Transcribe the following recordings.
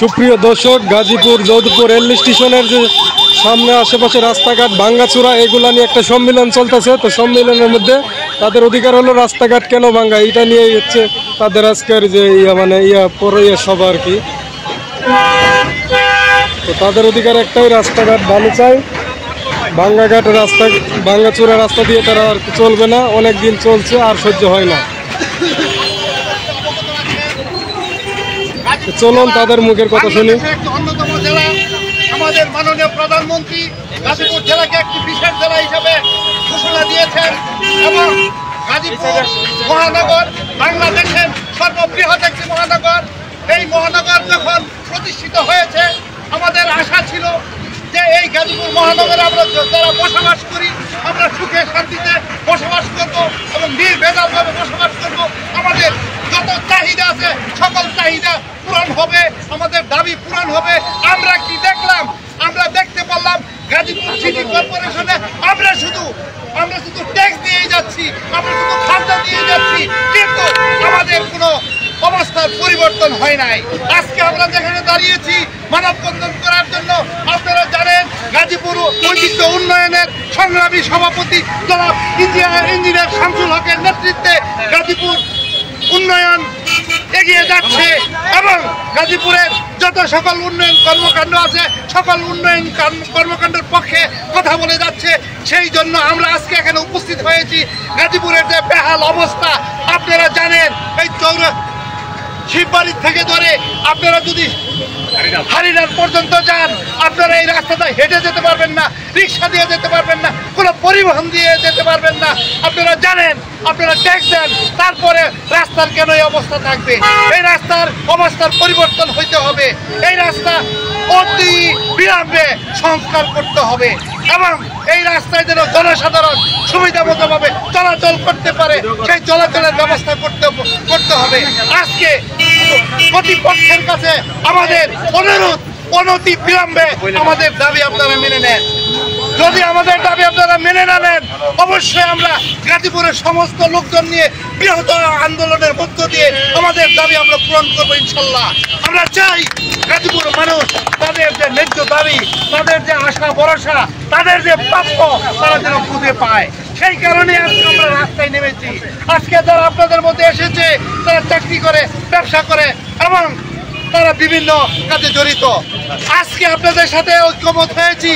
সুপ্রিয় দর্শক, গাজীপুর যোধপুর রেল স্টেশনের যে সামনে আশেপাশে রাস্তাঘাট ভাঙ্গাচুরা এগুলা নিয়ে একটা সম্মেলন চলতেছে। তো সম্মেলনের মধ্যে তাদের অধিকার হলো রাস্তাঘাট কেন ভাঙ্গা, এটা নিয়ে হচ্ছে তাদের আজকের যে পরে সভা আর কি। তো তাদের অধিকার একটাই, রাস্তাঘাট ভালো চাই। ভাঙ্গাঘাট রাস্তা ভাঙ্গাচুরা রাস্তা দিয়ে তারা আর চলবে না, অনেক দিন চলছে আর সহ্য হয় না। চলুন তাদের মুখের কথা শুনি। অন্যতম জেলা, আমাদের মাননীয় প্রধানমন্ত্রী গাজীপুর জেলাকে একটি বিশেষ জেলা হিসেবে ঘোষণা দিয়েছেন এবং গাজীপুর মহানগর বাংলাদেশের সর্ববৃহৎ একটি মহানগর। এই মহানগর যখন প্রতিষ্ঠিত হয়েছে, আমাদের আশা ছিল যে এই গাজীপুর মহানগরে আমরা যারা বসবাস করি, আমরা সুখে শান্তিতে বসবাস করব এবং নির্ভেজালভাবে বসবাস করব। আমাদের যত চাহিদা আছে সকল চাহিদা পূরণ হবে, আমাদের দাবি পূরণ হবে। আমরা কি দেখলাম? আমরা দেখতে পারলাম গাজীপুর সিটি কর্পোরেশনে আমরা শুধু ট্যাক্স দিয়ে যাচ্ছি, আমরা শুধু খাজনা দিয়ে যাচ্ছি, কিন্তু আমাদের কোনো অবস্থার পরিবর্তন হয় নাই। আজকে আমরা যেখানে দাঁড়িয়েছি মানববন্ধন করার জন্য, আপনারা জানেন গাজীপুর ঐতিহ্য উন্নয়নের সংগ্রামী সভাপতি জনাব ইঞ্জিনিয়ার শামসুল হকের নেতৃত্বে গাজীপুর উন্নয়ন এগিয়ে যাচ্ছে এবং গাজীপুরের যত সকল উন্নয়ন কর্মকাণ্ড আছে সকল উন্নয়ন কর্মকাণ্ডের পক্ষে কথা বলে যাচ্ছে। সেই জন্য আমরা আজকে এখানে উপস্থিত হয়েছি। গাজীপুরের যে বেহাল অবস্থা আপনারা জানেন, এই শিববাড়ির থেকে ধরে আপনারা যদি হারিনার পর্যন্ত যান, আপনারা এই রাস্তাটা হেঁটে যেতে পারবেন না, রিক্সা দিয়ে যেতে পারবেন না, কোনো পরিবহন দিয়ে যেতে পারবেন না। আপনারা জানেন, আপনারা ট্যাক্স দেন, তারপরে রাস্তার কেন এই অবস্থা থাকবে? এই রাস্তার অবস্থার পরিবর্তন হইতে হবে। এই রাস্তা অতি বিলম্বে সংস্কার করতে হবে এবং এই রাস্তায় যেন জনসাধারণ সুবিধা মতো ভাবে চলাচল করতে পারে, সেই চলাচলের ব্যবস্থা করতে হবে। আজকে প্রতিপক্ষের কাছে আমাদের অনুরোধ, অনতি বিলম্বে আমাদের দাবি আপনারা মেনে নেন। যদি আমাদের দাবি আপনারা মেনে না নেন, অবশ্যই আমরা গাজীপুরের সমস্ত লোকজন নিয়ে বৃহত্তর আন্দোলনের মধ্য দিয়ে আমাদের দাবি আমরা পূরণ করবো ইনশাল্লাহ। আমরা চাই গাজীপুর মানুষ তাদের যে ন্যায্য দাবি, তাদের যে আশা ভরসা, তাদের যে প্রাপ্য তারা যেন খুঁজে পায়। সেই কারণে আজকে আমরা রাস্তায় নেমেছি। আজকে যারা আপনাদের মধ্যে এসেছে তারা চাকরি করে, ব্যবসা করে এবং তারা বিভিন্ন কাজে জড়িত। আজকে আপনাদের সাথে ঐক্যমত হয়েছি।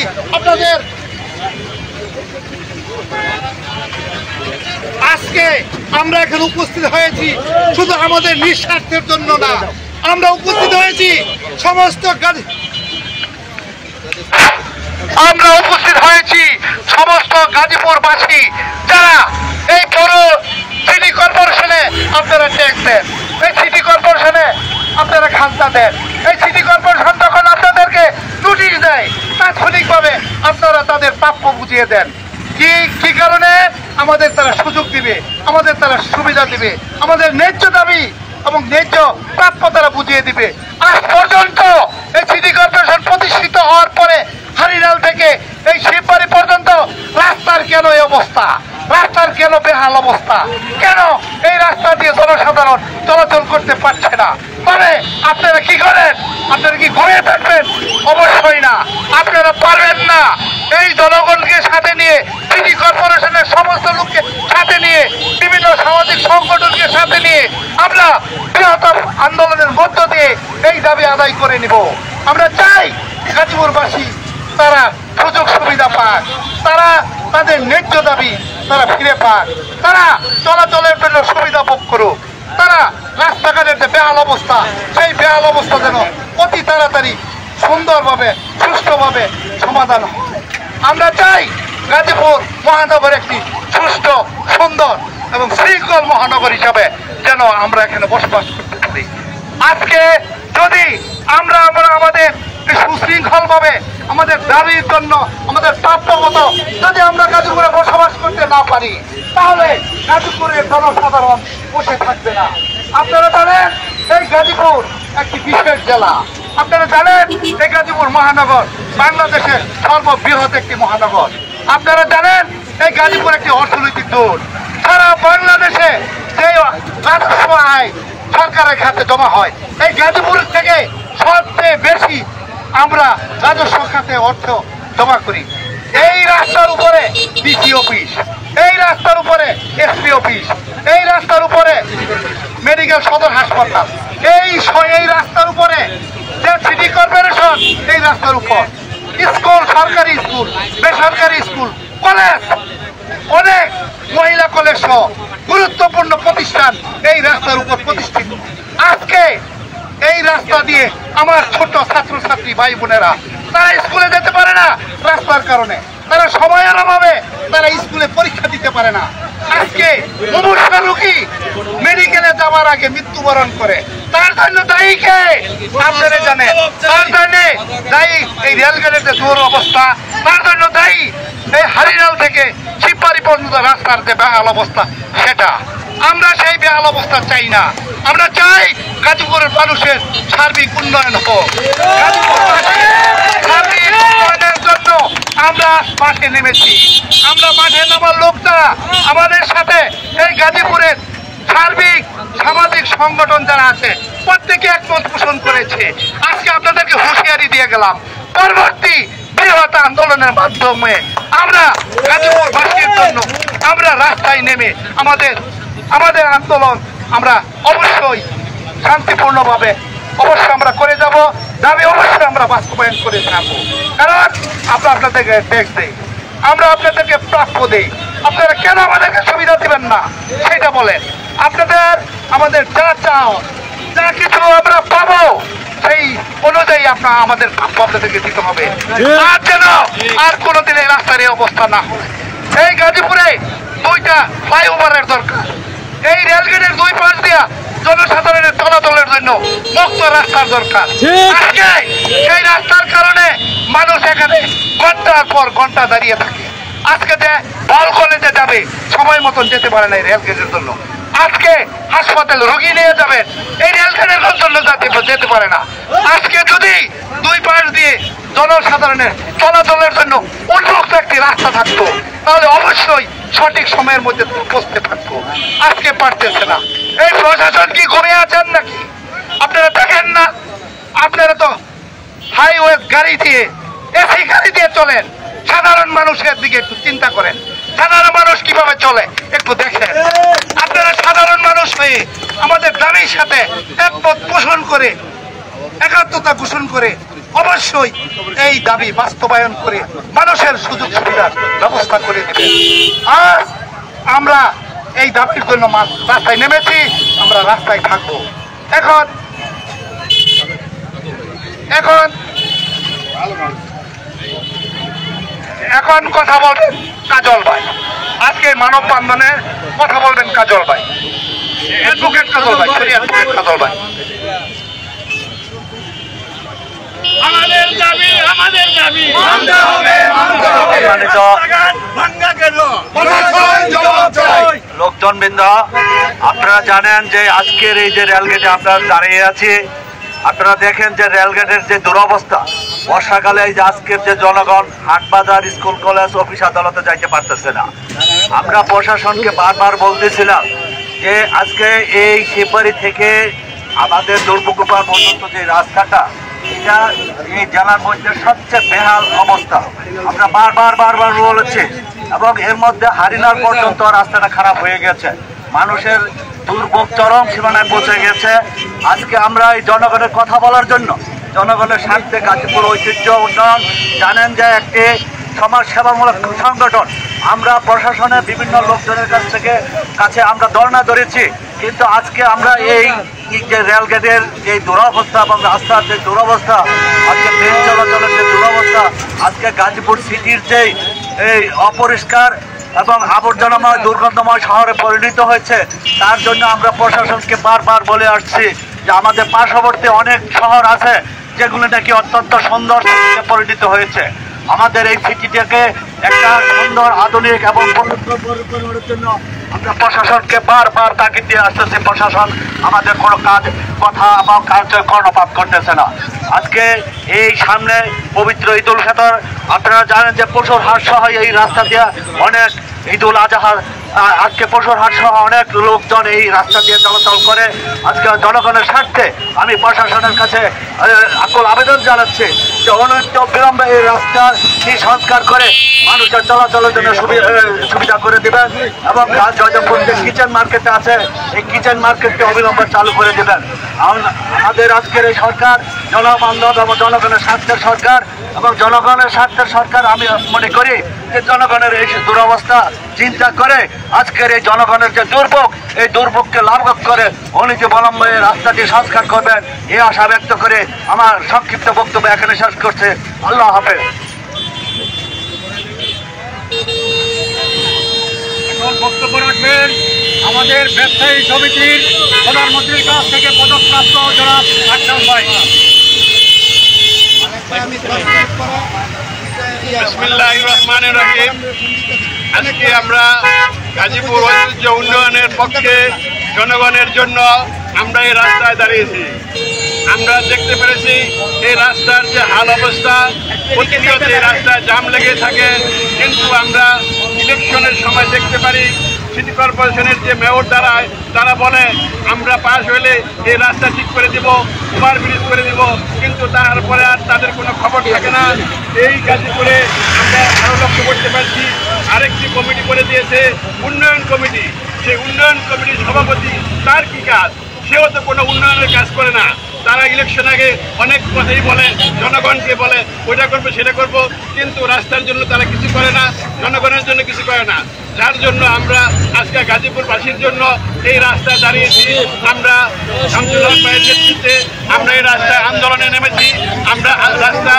আজকে আমরা এখানে উপস্থিত হয়েছি শুধু আমাদের নিঃস্বার্থের জন্য না, আমরা উপস্থিত হয়েছি সমস্ত গাজীপুরবাসী যারা এই বড় সিটি কর্পোরেশনে আপনারা ট্যাক্স দেন, এই সিটি কর্পোরেশনে আপনারা খাজনা দেন। এই সিটি কর্পোরেশন যখন আপনাদেরকে নোটিশ দেয়, তাৎক্ষণিকভাবে আপনারা তাদের প্রাপ্য বুঝিয়ে দেন। কি কারণে? আমাদের তারা সুযোগ দিবে, আমাদের তারা সুবিধা দিবে, আমাদের ন্যায্য দাবি এবং ন্যায্য প্রাপ্য তারা বুঝিয়ে দিবে। আজ পর্যন্ত এই সিটি কর্পোরেশন প্রতিষ্ঠিত হওয়ার পরে হারিনাল থেকে এই শিববাড়ি পর্যন্ত রাস্তার কেন এই অবস্থা? রাস্তার কেন বেহাল অবস্থা? কেন এই রাস্তা দিয়ে জনসাধারণ চলাচল করতে পারছে না? তবে আপনারা কি করেন? আপনারা কি ঘুমিয়ে থাকবেন? অবশ্যই না, আপনারা পারবেন না। এই জনগণকে সাথে নিয়ে, সিটি কর্পোরেশনের সমস্ত লোককে সাথে নিয়ে, বিভিন্ন সামাজিক সংগঠনকে সাথে নিয়ে আমরা বৃহত্তর আন্দোলনের মধ্য দিয়ে এই দাবি আদায় করে নিব। আমরা চাই গাজীপুরবাসী তারা সুযোগ সুবিধা পাক, তারা তাদের ন্যায্য দাবি তারা ফিরে পাক, তারা চলাচলের জন্য সুবিধা ভোগ করুক, তারা রাস্তাঘাটের যে বেহাল অবস্থা, সেই বেহাল অবস্থা যেন অতি তাড়াতাড়ি সুন্দরভাবে সুষ্ঠুভাবে সমাধান হয়। আমরা চাই গাজীপুর মহানগর একটি সুষ্ঠু, সুন্দর এবং শৃঙ্খল মহানগর হিসাবে যেন আমরা এখানে বসবাস করতে পারি। আজকে যদি আমরা আমাদের সুশৃঙ্খল ভাবে আমাদের দাবির জন্য, আমাদের প্রাপ্য মতো যদি আমরা গাজীপুরে বসবাস করতে না পারি, তাহলে গাজীপুরের জনসাধারণ বসে থাকবে না। আপনারা জানেন এই গাজীপুর একটি বিশেষ জেলা। আপনারা জানেন এই গাজীপুর মহানগর বাংলাদেশের সর্ববৃহৎ একটি মহানগর। আপনারা জানেন এই গাজীপুর একটি অর্থনৈতিক জোন। সারা বাংলাদেশে যে রাজস্ব আয় সরকারের খাতে জমা হয়, এই গাজীপুর থেকে সবচেয়ে আমরা রাজস্ব খাতে অর্থ জমা করি। এই রাস্তার উপরে ডিসি অফিস, এই রাস্তার উপরে এসপি অফিস, এই রাস্তার উপরে মেডিকেল সদর হাসপাতাল, এই রাস্তার উপরে যে সিটি কর্পোরেশন, এই রাস্তার উপর স্কুল, সরকারি স্কুল, বেসরকারি স্কুল, কলেজ, অনেক মহিলা কলেজ সহ গুরুত্বপূর্ণ প্রতিষ্ঠান এই রাস্তার উপর প্রতিষ্ঠিত। আজকে এই রাস্তা দিয়ে আমার ছোট ছাত্রছাত্রী ভাই বোনেরা তারা স্কুলে যেতে পারে না রাস্তার কারণে, তারা সময়ের অভাবে তারা স্কুলে পরীক্ষা দিতে পারে না। আজকে মুমূর্ষু রোগী মেডিকেলে যাওয়ার আগে মৃত্যুবরণ করে, তার জন্য দায়ী কে আপনারা জানেন? তার জন্য দায়ী এই রেলগেটের যে দুরবস্থা, তার জন্য দায়ী এই হারিনাল থেকে শিববাড়ি পর্যন্ত রাস্তার যে বেহাল অবস্থা, সেটা আমরা সেই বেহাল অবস্থা চাই না। আমরা চাই গাজীপুরের মানুষের সার্বিক উন্নয়ন হোক। সার্বিক উন্নয়নের জন্য আমরা মাঠে নেমেছি। আমরা মাঠে নামার লোকটা আমাদের সাথে এই গাজীপুরের সার্বিক সামাজিক সংগঠন যারা আছে প্রত্যেকে একমত পোষণ করেছে। আজকে আপনাদেরকে হুঁশিয়ারি দিয়ে গেলাম, পরবর্তী বৃহৎ আন্দোলনের মাধ্যমে আমরা গাজীপুরবাসীর জন্য আমরা রাস্তায় নেমে আমাদের আন্দোলন আমরা অবশ্যই শান্তিপূর্ণভাবে অবশ্যই আমরা করে যাব। দাবি অবশ্যই আমরা বাস্তবায়ন করে থাকবো, কারণ আমরা আপনাদেরকে ট্যাক্স দেই, আমরা আপনাদেরকে প্রাপ্য দেই। আপনারা কেন আমাদেরকে সুবিধা দিবেন না সেটা বলেন। আমাদের যা চাও, যা কিছু আমরা পাবো সেই অনুযায়ী আমাদের প্রাপ্য আপনাদেরকে দিতে হবে। আর যেন আর কোনোদিন এই রাস্তার এই অবস্থা না হয়। এই গাজীপুরে 2টা ফ্লাইওভারের দরকার। এই রেলগেটের 2 পাশ দিয়া জনসাধারণের চলাচলের জন্য মুক্ত রাস্তার দরকার। আজকে সেই রাস্তার কারণে মানুষ এখানে ঘন্টার পর ঘন্টা দাঁড়িয়ে থাকে। আজকে যে বল কলেজে যাবে সময় মতন যেতে পারে না এই রেলগেটের জন্য। আজকে হাসপাতাল রোগী নিয়ে যাবেন এই রেলগেটের জন্য যেতে পারে না। আজকে যদি 2 পাশ দিয়ে জনসাধারণের চলাচলের জন্য উন্মুক্ত একটি রাস্তা থাকতো, তাহলে অবশ্যই সঠিক সময়ের মধ্যে পৌঁছতে পারতো। আজকে পারতেছে না। এই প্রশাসন কি ঘুমিয়ে আছেন নাকি? আপনারা দেখেন না? আপনারা তো হাইওয়ে গাড়ি দিয়ে, এসি গাড়ি দিয়ে চলেন। সাধারণ মানুষের দিকে একটু চিন্তা করেন, সাধারণ মানুষ কিভাবে চলে একটু দেখেন। আপনারা সাধারণ মানুষ হয়ে আমাদের দাবির সাথে একমত পোষণ করে, একাত্মতা ঘোষণ করে অবশ্যই এই দাবি বাস্তবায়ন করে মানুষের সুযোগ সুবিধার ব্যবস্থা করে দেবেন। আর আমরা এই দাবির জন্য রাস্তায় নেমেছি, আমরা রাস্তায় থাকবো। এখন কথা বলবেন কাজল ভাই। আজকে মানববন্ধনের কথা বলবেন কাজল ভাই, অ্যাডভোকেট কাজল ভাই, কাজল ভাই। আমাদের দাবি মানতে হবে। লোকজনবৃন্দ, আপনারা জানেন যে আজকের এই যে রেলগেটে আপনারা দাঁড়িয়ে আছি, আপনারা দেখেন যে রেলগেটের যে দুরবস্থা। বর্ষাকালে এই যে আজকের যে জনগণ হাট বাজার, স্কুল, কলেজ, অফিস, আদালতে যাইতে পারতেছে না। আমরা প্রশাসনকে বারবার বলতেছিলাম যে আজকে এই শিববাড়ি থেকে আমাদের দুর্ভোগপার পর্যন্ত যে রাস্তাটা, এটা এই জেলার মধ্যে সবচেয়ে বেহাল অবস্থা। আমরা বারবার বলেছি, এবং এর মধ্যে হারিনার পর্যন্ত রাস্তাটা খারাপ হয়ে গেছে। মানুষের দুর্ভোগ চরম সীমানায় পৌঁছে গেছে। আজকে আমরা এই জনগণের কথা বলার জন্য, জনগণের স্বার্থে গাজীপুর ঐতিহ্য উন্নয়ন জানেন যে একটি সমাজ সেবামূলক সংগঠন, আমরা প্রশাসনের বিভিন্ন লোকজনের কাছে আমরা ধর্ণা ধরেছি। কিন্তু আজকে আমরা এই যে রেলগেটের যে দুরবস্থা এবং রাস্তার যে দুরবস্থা, আজকে ট্রেন চলাচলের যে দুরবস্থা, আজকে গাজীপুর সিটির যে এই অপরিষ্কার এবং আবর্জনাময় দুর্গন্ধময় শহরে পরিণত হয়েছে, তার জন্য আমরা প্রশাসনকে বারবার বলে আসছি যে আমাদের পার্শ্ববর্তী অনেক শহর আছে যেগুলো নাকি অত্যন্ত সুন্দর সিটিতে পরিণত হয়েছে। আমাদের এই সিটিটাকে একটা সুন্দর, আধুনিক এবং পরিবর্তনের জন্য আমরা প্রশাসনকে বারবার তাগিদ দিয়ে আসতেছি। প্রশাসন আমাদের কোনো কথা এবং কার্য কর্ণপাত করতেছে না। আজকে এই সামনে পবিত্র ঈদ উল ফিতর, আপনারা জানেন যে পশুর হাট সহ এই রাস্তা দিয়ে অনেক ঈদ উল আজহার আজকে পশুর হাট সহ অনেক লোকজন এই রাস্তা দিয়ে চলাচল করে। আজকে জনগণের স্বার্থে আমি প্রশাসনের কাছে আকুল আবেদন জানাচ্ছি যে অনন্ত বিলম্বে এই রাস্তার সংস্কার করে মানুষের চলাচলের জন্য সুবিধা করে দেবেন এবং জয়দেবপুর যে কিচেন মার্কেটে আছে এই কিচেন মার্কেটকে অবিলম্বে চালু করে দেবেন। আমাদের আজকের এই সরকার জনবান্ধব এবং জনগণের স্বার্থের সরকার এবং জনগণের স্বার্থের সরকার। আমি মনে করি যে জনগণের এই দুরবস্থা চিন্তা করে আজকের এই জনগণের যে দুর্ভোগ, এই দুর্ভোগকে লাঘব করে অনিতে বিলম্বে রাস্তাটি সংস্কার করবেন এই আশা ব্যক্ত করে আমার সংক্ষিপ্ত বক্তব্য এখানে শেষ করছে। আল্লাহ হাফেজ। বক্তব্য রাখবেন আমাদের ব্যবসায়ী সমিতির প্রধানমন্ত্রীর কাছ থেকে পদকপ্রাপ্ত জনাব আকরাম ভাই। বিসমিল্লাহির রহমানির রহিম। আজকে আমরা গাজীপুর ঐতিহ্য উন্নয়নের পক্ষে জনগণের জন্য আমরা এই রাস্তায় দাঁড়িয়েছি। আমরা দেখতে পেরেছি এই রাস্তার যে হাল অবস্থা, প্রতিনিয়ত এই রাস্তায় জাম লেগে থাকে, কিন্তু আমরা ইলেকশনের সময় দেখতে পারি সিটি কর্পোরেশনের যে মেয়র দাঁড়ায় তারা বলে আমরা পাশ হলে এই রাস্তা ঠিক করে দিব, ওভারব্রিজ করে দিব, কিন্তু তারপরে আর তাদের কোনো খবর থাকে না। এই গাজীপুরে আমরা আরও লক্ষ্য করতে পারছি আরেকটি কমিটি করে দিয়েছে উন্নয়ন কমিটি। সেই উন্নয়ন কমিটির সভাপতি তার কি কাজ? সেও তো কোনো উন্নয়নের কাজ করে না। তারা ইলেকশন আগে অনেক কথাই বলে, জনগণকে বলে ওইটা করবো সেটা করবো, কিন্তু রাস্তার জন্য তারা কিছু করে না, জনগণের জন্য কিছু করে না। যার জন্য আমরা আজকে গাজীপুরবাসীর জন্য এই রাস্তায় দাঁড়িয়েছি। আমরা শামসুল হক ভাইয়ের নেতৃত্বে আমরা এই রাস্তায় আন্দোলনে নেমেছি। আমরা রাস্তা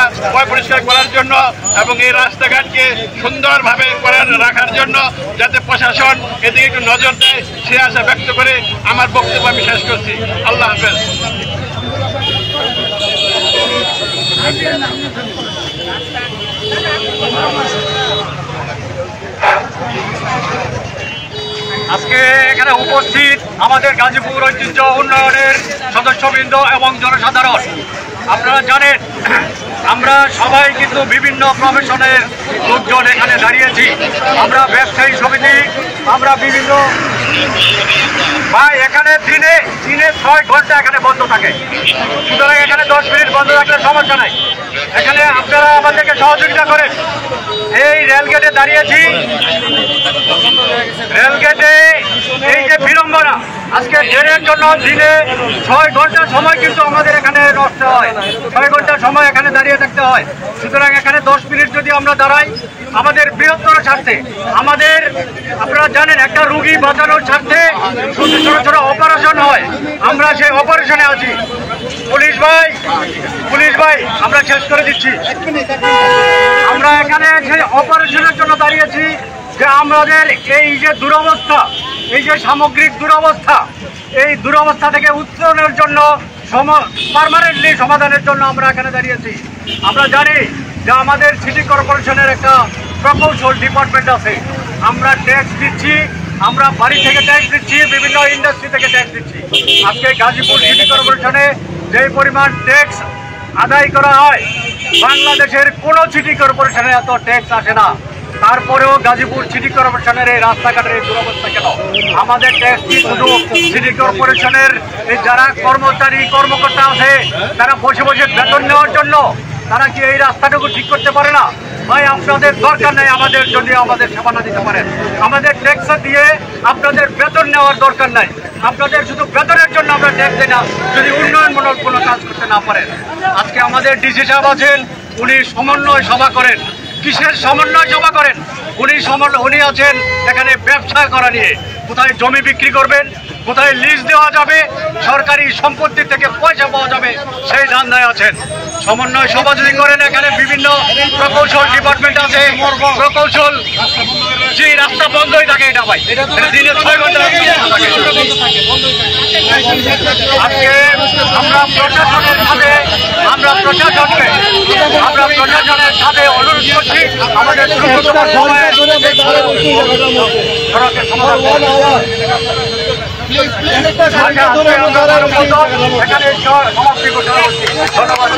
পরিষ্কার করার জন্য এবং এই রাস্তাঘাটকে সুন্দরভাবে রাখার জন্য, যাতে প্রশাসন এদিকে একটু নজর দেয় সে আশা ব্যক্ত করে আমার বক্তব্য আমি শেষ করছি। আল্লাহ হাফেজ। আজকে এখানে উপস্থিত আমাদের গাজীপুর ঐতিহ্য উন্নয়নের সদস্যবৃন্দ এবং জনসাধারণ, আপনারা জানেন আমরা সবাই কিন্তু বিভিন্ন প্রফেশনের লোকজন এখানে দাঁড়িয়েছি। আমরা ব্যবসায়ী সমিতি, আমরা বিভিন্ন ভাই এখানে দিনে 6 ঘন্টা এখানে বন্ধ থাকে, সুতরাং এখানে 10 মিনিট বন্ধ থাকলে সমস্যা নাই। এখানে আপনারা আমাদেরকে সহযোগিতা করেন। এই রেলগেটে দাঁড়িয়েছি, রেলগেটে এই যে বিড়ম্বনা, আজকে ট্রেনের জন্য দিনে 6 ঘন্টা সময় কিন্তু আমাদের এখানে নষ্ট হয়, 6 ঘন্টা সময় এখানে দাঁড়িয়ে থাকতে হয়। সুতরাং এখানে 10 মিনিট যদি আমরা দাঁড়াই আমাদের বৃহত্তর স্বার্থে, আমাদের আপনারা জানেন একটা রুগী বাঁচানোর স্বার্থে ছোট ছোট অপারেশন হয়, আমরা সেই অপারেশনে আছি। পুলিশ ভাই আমরা শেষ করে দিচ্ছি। আমরা এখানে সেই অপারেশনের জন্য দাঁড়িয়েছি যে আমাদের এই যে দুরবস্থা, এই যে সামগ্রিক দুরবস্থা, এই দুরবস্থা থেকে উত্তরণের জন্য পার্মানেন্টলি সমাধানের জন্য আমরা এখানে দাঁড়িয়েছি। আমরা জানি যে আমাদের সিটি কর্পোরেশনের একটা প্রকৌশল ডিপার্টমেন্ট আছে, আমরা ট্যাক্স দিচ্ছি, আমরা বাড়ি থেকে ট্যাক্স দিচ্ছি, বিভিন্ন ইন্ডাস্ট্রি থেকে ট্যাক্স দিচ্ছি। আজকে গাজীপুর সিটি কর্পোরেশনে যে পরিমাণ ট্যাক্স আদায় করা হয়, বাংলাদেশের কোনো সিটি কর্পোরেশনে এত ট্যাক্স আসে না। তারপরেও গাজীপুর সিটি কর্পোরেশনের এই রাস্তাঘাটের এই দুরবস্থা কেন? আমাদের ট্যাক্স কি শুধু সিটি কর্পোরেশনের এই যারা কর্মকর্তা আছে তারা বসে বসে বেতন নেওয়ার জন্য তারা কি এই রাস্তাটুকু ঠিক করতে পারে না? ভাই আপনাদের দরকার নেই আমাদের, যদি আমাদের সেবা না দিতে পারেন, আমাদের ট্যাক্স দিয়ে আপনাদের বেতন নেওয়ার দরকার নাই। আপনাদের শুধু বেতনের জন্য আমরা ট্যাক্স দিই না, যদি উন্নয়নমূলক কোনো কাজ করতে না পারেন। আজকে আমাদের ডিসি সাহেব আছেন, উনি সমন্বয় সভা করেন। কিসের সমন্বয় সভা করেন? উনি আছেন এখানে ব্যবসা করা নিয়ে, কোথায় জমি বিক্রি করবেন, কোথায় লিজ দেওয়া যাবে, সরকারি সম্পত্তি থেকে পয়সা পাওয়া যাবে, সেই ধান্দায় আছেন। সমন্বয় সভা যদি করেন, এখানে বিভিন্ন প্রকৌশল ডিপার্টমেন্ট আছে, প্রকৌশল যে রাস্তা বন্ধই থাকে, এটা ভাই দিনে 6 ঘন্টা থাকে। আজকে আমরা প্রশাসনের সাথে অনুরোধ করছি আমাদের এখানে সমাপ্তি ঘোষণা করছি। ধন্যবাদ।